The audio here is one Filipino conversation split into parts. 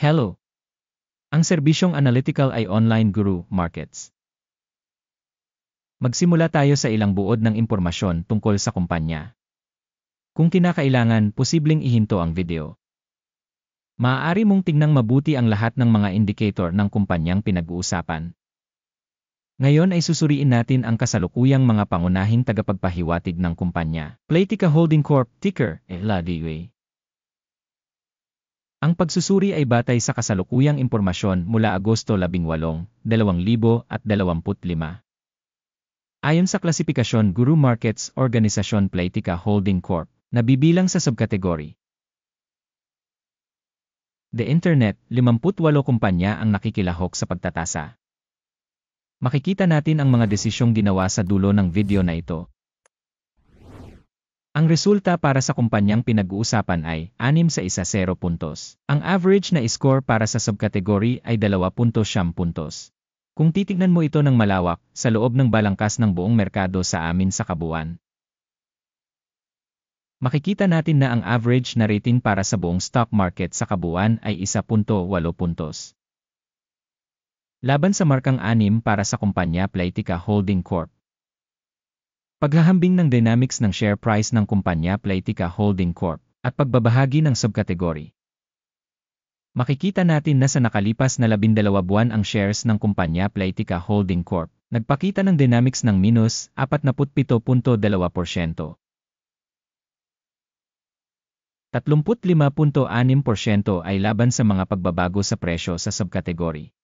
Hello! Ang serbisyong analytical ay Online Guru Markets. Magsimula tayo sa ilang buod ng impormasyon tungkol sa kumpanya. Kung kinakailangan, posibleng ihinto ang video. Maaari mong tingnang mabuti ang lahat ng mga indicator ng kumpanyang pinag-uusapan. Ngayon ay susuriin natin ang kasalukuyang mga pangunahing tagapagpahiwatig ng kumpanya. Playtika Holding Corp. Ticker, LADUA. Ang pagsusuri ay batay sa kasalukuyang impormasyon mula Agosto 18, 2025. Ayon sa klasifikasyon Guru Markets Organisasyon Playtika Holding Corp., nabibilang sa subkategory The Internet, 58 kumpanya ang nakikilahok sa pagtatasa. Makikita natin ang mga desisyong ginawa sa dulo ng video na ito. Ang resulta para sa kumpanyang pinag-uusapan ay 6-1-0 puntos. Ang average na score para sa subkategory ay 2.9 puntos. Kung titignan mo ito ng malawak, sa loob ng balangkas ng buong merkado sa amin sa kabuuan, makikita natin na ang average na rating para sa buong stock market sa kabuuan ay 1.8 puntos. Laban sa markang 6 para sa kumpanya Playtika Holding Corp. Paghahambing ng dynamics ng share price ng kumpanya Playtika Holding Corp. At pagbabahagi ng subkategory. Makikita natin na sa nakalipas na 12 buwan ang shares ng kumpanya Playtika Holding Corp. Nagpakita ng dynamics ng minus 47.2%. 35.6% ay laban sa mga pagbabago sa presyo sa subkategory.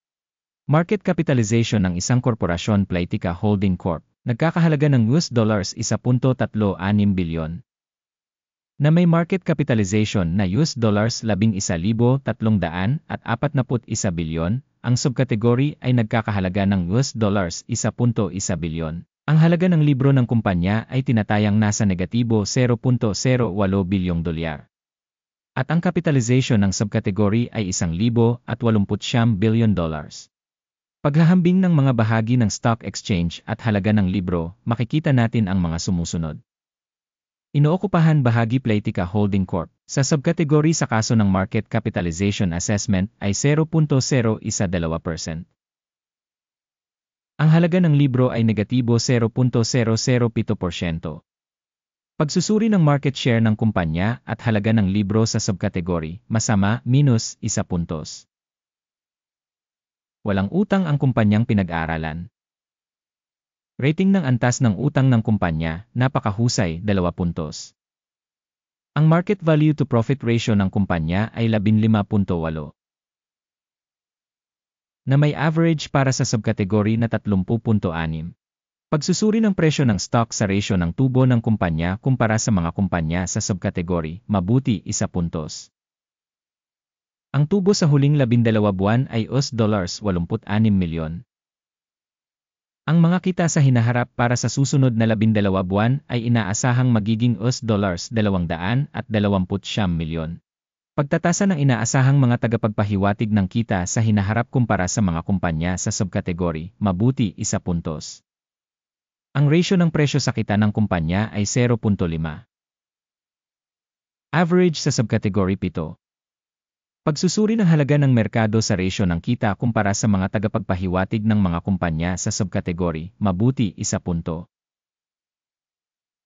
Market capitalization ng isang korporasyon Playtika Holding Corp. Nagkakahalaga ng $1.36 bilyon. Na may market capitalization na $11,341 bilyon, ang subkategory ay nagkakahalaga ng $1.1 bilyon. Ang halaga ng libro ng kumpanya ay tinatayang nasa negatibo $0.08 bilyong dolyar. At ang capitalization ng subkategory ay $1,089 bilyon. Paghahambing ng mga bahagi ng stock exchange at halaga ng libro, makikita natin ang mga sumusunod. Inookupahan bahagi Playtika Holding Corp. Sa subkategory sa kaso ng market capitalization assessment ay 0.012%. Ang halaga ng libro ay negatibo 0.007%. Pagsusuri ng market share ng kumpanya at halaga ng libro sa subkategory, masama, -1 puntos. Walang utang ang kumpanyang pinag-aralan. Rating ng antas ng utang ng kumpanya, napakahusay, 2 puntos. Ang market value to profit ratio ng kumpanya ay 15.8. Na may average para sa subkategory na 30.6. Pagsusuri ng presyo ng stock sa ratio ng tubo ng kumpanya kumpara sa mga kumpanya sa subkategory, mabuti, 1 puntos. Ang tubo sa huling 12 buwan ay $86 milyon. Ang mga kita sa hinaharap para sa susunod na 12 buwan ay inaasahang magiging $229 milyon. Pagtatasa ng inaasahang mga tagapagpahiwatig ng kita sa hinaharap kumpara sa mga kumpanya sa subkategory, mabuti, 1 puntos. Ang ratio ng presyo sa kita ng kumpanya ay 0.5. Average sa subkategory 7. Pagsusuri ng halaga ng merkado sa ratio ng kita kumpara sa mga tagapagpahiwatig ng mga kumpanya sa subkategory, mabuti, 1 punto.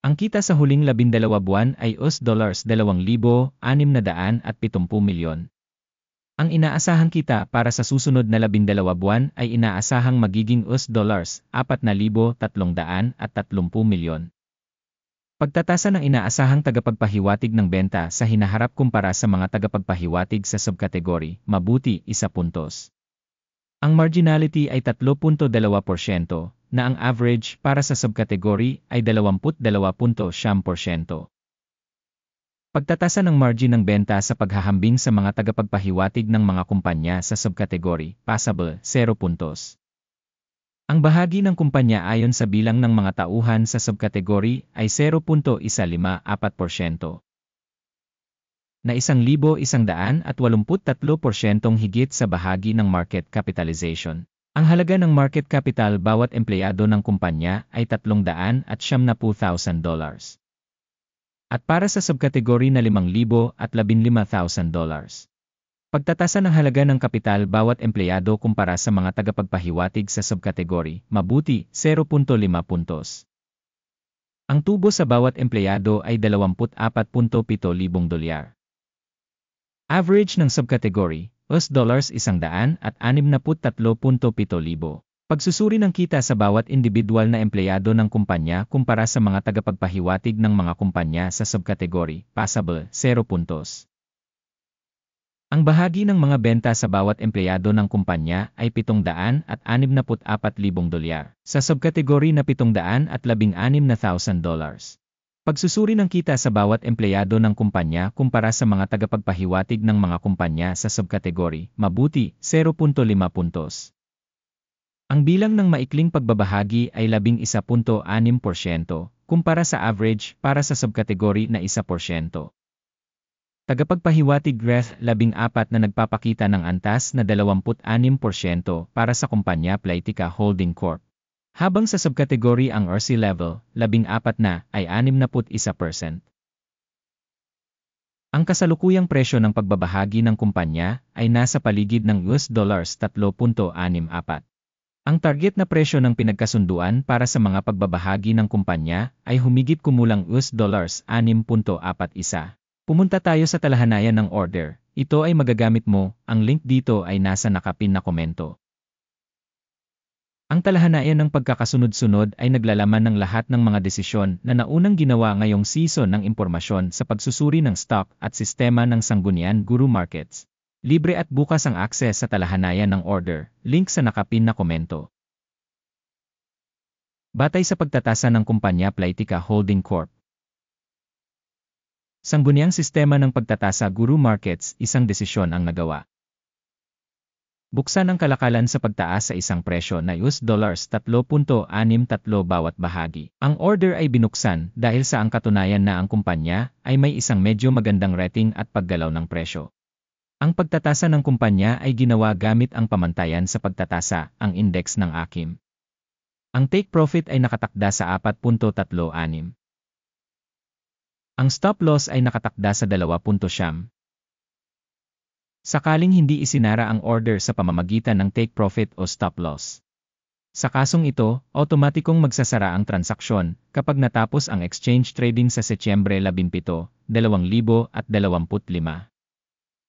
Ang kita sa huling 12 buwan ay $2,670 milyon. Ang inaasahang kita para sa susunod na 12 buwan ay inaasahang magiging $4,330 milyon. Pagtatasa ng inaasahang tagapagpahiwatig ng benta sa hinaharap kumpara sa mga tagapagpahiwatig sa subkategory, mabuti, 1 puntos. Ang marginality ay 3.2%, na ang average para sa subkategory ay 22.9%. Pagtatasa ng margin ng benta sa paghahambing sa mga tagapagpahiwatig ng mga kumpanya sa subkategory, passable, 0 puntos. Ang bahagi ng kumpanya ayon sa bilang ng mga tauhan sa subkategory ay 0.154%. Na 1,183% higit sa bahagi ng market capitalization. Ang halaga ng market capital bawat empleyado ng kumpanya ay $370,000. At para sa subkategory na $5,015,000. Pagtatasa ng halaga ng kapital bawat empleyado kumpara sa mga tagapagpahiwatig sa subkategory, mabuti, 0.5 puntos. Ang tubo sa bawat empleyado ay 24.7 libong dolyar. Average ng subkategory, $163.63,700. Pagsusuri ng kita sa bawat individual na empleyado ng kumpanya kumpara sa mga tagapagpahiwatig ng mga kumpanya sa subkategory, passable, 0 puntos. Ang bahagi ng mga benta sa bawat empleyado ng kumpanya ay $764,000 sa subkategory na $716,000. Pagsusuri ng kita sa bawat empleyado ng kumpanya kumpara sa mga tagapagpahiwatig ng mga kumpanya sa subkategory, mabuti, 0.5 puntos. Ang bilang ng maikling pagbabahagi ay 11.6%, kumpara sa average para sa subkategory na 1%. Tagapagpahiwatig Greth 14 na nagpapakita ng antas na 26% para sa kumpanya Playtika Holding Corp. Habang sa subkategory ang RC level, 14 na ay 61%. Ang kasalukuyang presyo ng pagbabahagi ng kumpanya ay nasa paligid ng $3.64. Ang target na presyo ng pinagkasunduan para sa mga pagbabahagi ng kumpanya ay humigit kumulang $6.41. Pumunta tayo sa talahanayan ng order. Ito ay magagamit mo, ang link dito ay nasa nakapin na komento. Ang talahanayan ng pagkakasunod-sunod ay naglalaman ng lahat ng mga desisyon na naunang ginawa ngayong season ng impormasyon sa pagsusuri ng stock at sistema ng Sangguniang Guru Markets. Libre at bukas ang akses sa talahanayan ng order, link sa nakapin na komento. Batay sa pagtatasa ng kumpanya Playtika Holding Corp. Sangguniang sistema ng pagtatasa Guru Markets, isang desisyon ang nagawa. Buksan ang kalakalan sa pagtaas sa isang presyo na $3.63 bawat bahagi. Ang order ay binuksan dahil sa ang katunayan na ang kumpanya ay may isang medyo magandang rating at paggalaw ng presyo. Ang pagtatasa ng kumpanya ay ginawa gamit ang pamantayan sa pagtatasa, ang index ng AKIM. Ang take profit ay nakatakda sa 4.36. Ang stop loss ay nakatakda sa 2.9. Sakaling hindi isinara ang order sa pamamagitan ng take profit o stop loss. Sa kasong ito, automatikong magsasara ang transaksyon kapag natapos ang exchange trading sa Setyembre 17, 2025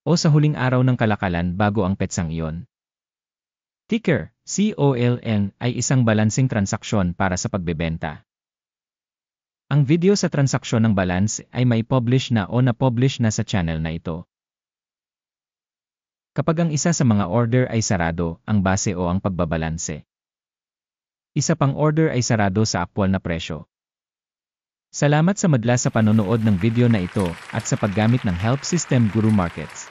o sa huling araw ng kalakalan bago ang petsang iyon. Ticker, COLN ay isang balansing transaksyon para sa pagbebenta. Ang video sa transaksyon ng balance ay may publish na o na-publish na sa channel na ito. Kapag ang isa sa mga order ay sarado, ang base o ang pagbabalanse. Isa pang order ay sarado sa aktwal na presyo. Salamat sa madla sa panonood ng video na ito at sa paggamit ng Help System Guru Markets.